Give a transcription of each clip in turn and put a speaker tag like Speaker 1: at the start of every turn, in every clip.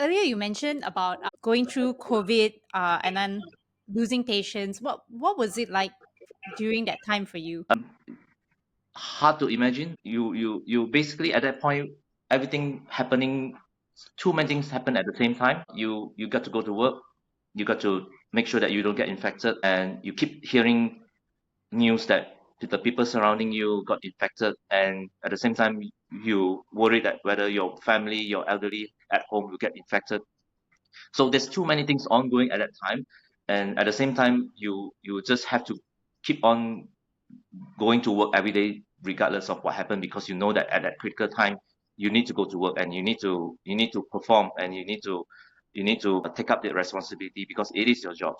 Speaker 1: earlier you mentioned about going through COVID and then losing patients. What was it like during that time for you?
Speaker 2: Hard to imagine. You basically at that point, everything happening, too many things happen at the same time. You got to go to work, you got to make sure that you don't get infected, and you keep hearing news that the people surrounding you got infected, and at the same time you worry that whether your family, your elderly at home will get infected. So there's too many things ongoing at that time, and at the same time you just have to keep on going to work every day regardless of what happened, because you know that at that critical time you need to go to work, and you need to perform, and you need to take up the responsibility because it is your job.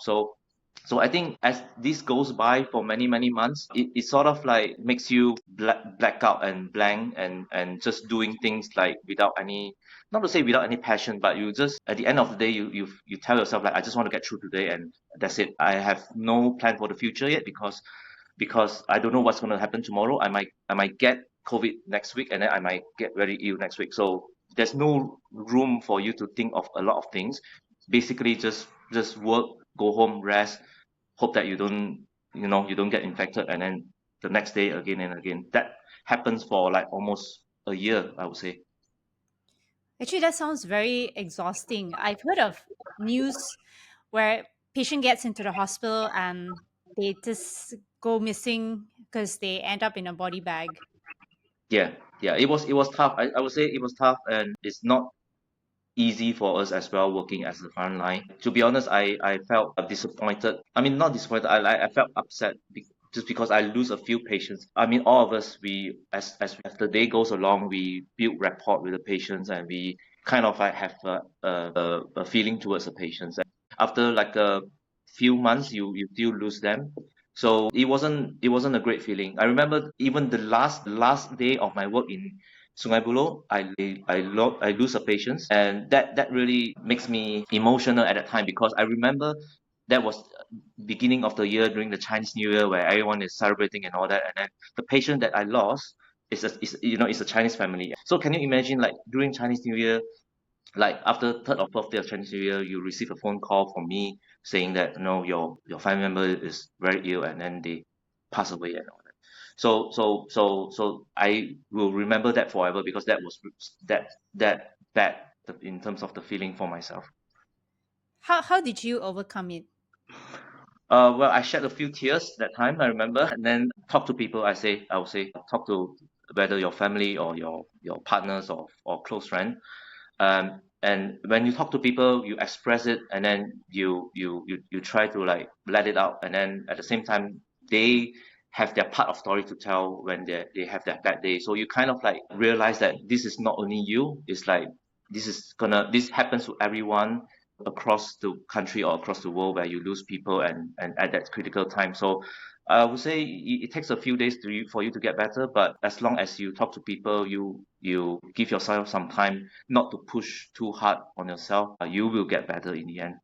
Speaker 2: So I think as this goes by for many months, it sort of like makes you black out and blank, and just doing things like without any, not to say without any passion, but you just at the end of the day you tell yourself like, I just want to get through today, and that's it. I have no plan for the future yet, because I don't know what's going to happen tomorrow. I might get COVID next week, and then I might get very ill next week. So there's no room for you to think of a lot of things. Basically, just work, go home, rest, hope that you don't get infected, and then the next day again and again. That happens for like almost a year, I would say.
Speaker 1: Actually, that sounds very exhausting. I've heard of news where patient gets into the hospital and they just go missing because they end up in a body bag.
Speaker 2: Yeah, yeah. It was tough. I would say it was tough, and it's not easy for us as well working as the front line. To be honest, I felt disappointed. I mean, not disappointed. I felt upset just because I lose a few patients. I mean, all of us, we as the day goes along, we build rapport with the patients, and we kind of like have a feeling towards the patients. And after like a few months, you still lose them. So it wasn't a great feeling. I remember even the last day of my work in Sungai Buloh, I lose a patience, and that really makes me emotional at that time, because I remember that was beginning of the year during the Chinese New Year, where everyone is celebrating and all that, and then the patient that I lost is a Chinese family. So can you imagine, like during Chinese New Year, like after third or fourth day of Chinese New Year, you receive a phone call from me saying that your family member is very ill, and then they pass away and all that. So I will remember that forever, because that was that bad in terms of the feeling for myself.
Speaker 1: How did you overcome it?
Speaker 2: Well, I shed a few tears that time, I remember, and then talk to people. I would say talk to whether your family or your partners or close friend. And when you talk to people, you express it, and then you try to like let it out, and then at the same time they have their part of story to tell when they have that bad day. So you kind of like realize that this is not only you. It's like this happens to everyone across the country or across the world, where you lose people, and at that critical time. So I would say it takes a few days for you to get better, but as long as you talk to people, you give yourself some time not to push too hard on yourself, you will get better in the end.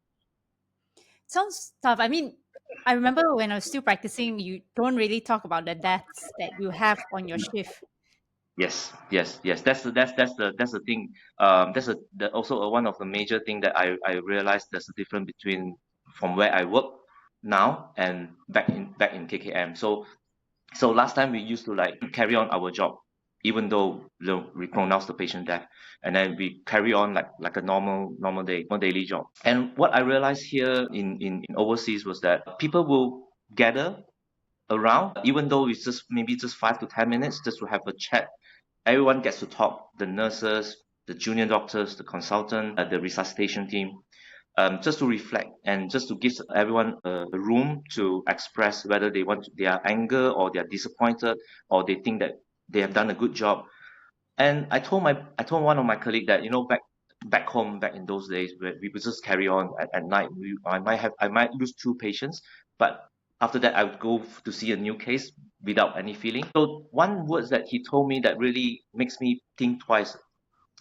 Speaker 1: Sounds tough. I mean, I remember when I was still practicing, you don't really talk about the deaths that you have on your shift.
Speaker 2: Yes, yes, yes. That's the thing. Also one of the major thing that I realized, there's a difference between from where I work now and back in KKM. So last time we used to like carry on our job, even though we pronounce the patient death, and then we carry on like a normal day, normal daily job. And what I realized here in overseas was that people will gather around, even though it's just maybe just 5 to 10 minutes, just to have a chat. Everyone gets to talk. The nurses, the junior doctors, the consultant, the resuscitation team, just to reflect, and just to give everyone a room to express whether they are anger, or they are disappointed, or they think that they have done a good job. And I told one of my colleagues that, back home, back in those days, where we would just carry on at night. I might lose two patients, but after that I would go to see a new case without any feeling. So one word that he told me that really makes me think twice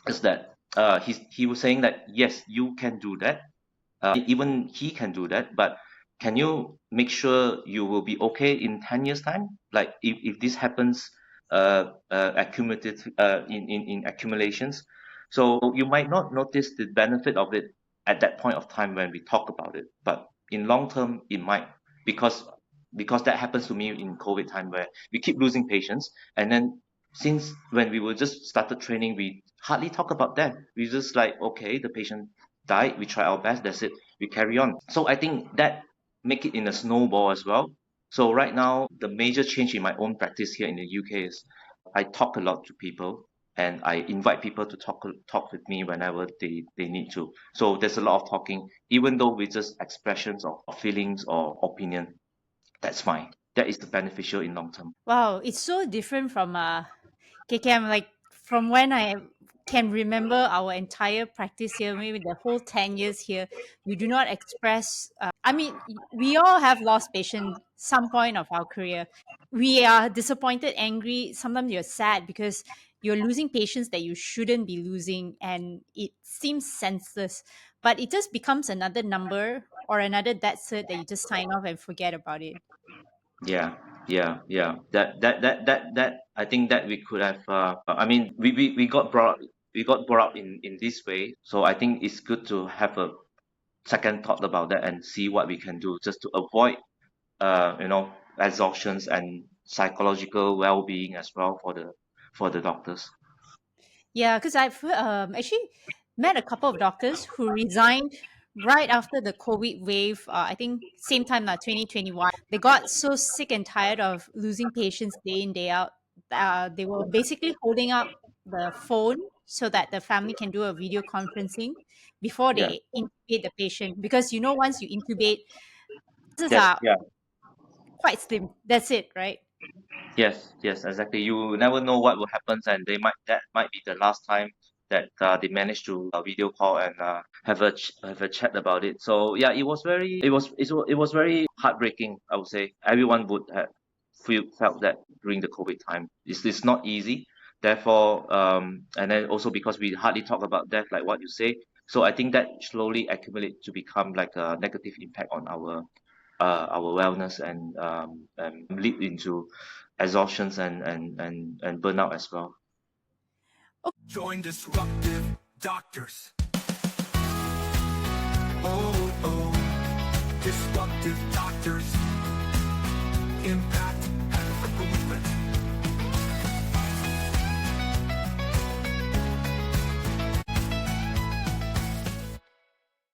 Speaker 2: is that he was saying that yes, you can do that, even he can do that, but can you make sure you will be okay in 10 years time, like if this happens accumulative in accumulations. So you might not notice the benefit of it at that point of time when we talk about it, but in long term, it might, because that happens to me in COVID time where we keep losing patients, and then since when we were just started training, we hardly talk about that. We just like, okay, the patient died, we try our best, that's it, we carry on. So I think that make it in a snowball as well. So right now, the major change in my own practice here in the UK is I talk a lot to people, and I invite people to talk with me whenever they need to. So there's a lot of talking, even though with just expressions of feelings or opinion. That's fine. That is the beneficial in long term.
Speaker 1: Wow, it's so different from KKM. Like from when I can remember our entire practice here, maybe the whole 10 years here, we do not express. I mean, we all have lost patients some point of our career. We are disappointed, angry. Sometimes you're sad because you're losing patients that you shouldn't be losing, and it seems senseless. But it just becomes another number or another death cert that you just sign off and forget about it.
Speaker 2: Yeah, yeah. That I think that we could have. I mean, we got brought up in this way. So I think it's good to have a second thought about that and see what we can do just to avoid, exhaustions and psychological well-being as well for the doctors.
Speaker 1: Yeah, because I've actually met a couple of doctors who resigned right after the COVID wave. I think same time, 2021. They got so sick and tired of losing patients day in day out. They were basically holding up the phone so that the family can do a video conferencing before
Speaker 2: Yeah.
Speaker 1: they intubate the patient. Because once you intubate, chances
Speaker 2: That
Speaker 1: are
Speaker 2: yeah.
Speaker 1: quite slim. That's it, right?
Speaker 2: Yes, exactly. You never know what will happen, and that might be the last time that they manage to video call and have a chat about it. So yeah, it was very heartbreaking. I would say everyone would have felt that during the COVID time. It's not easy. Therefore, and then also because we hardly talk about death, like what you say. So I think that slowly accumulate to become like a negative impact on our wellness, and lead into exhaustions and burnout as well.
Speaker 3: Join disruptive doctors. Oh, disruptive doctors. Impact.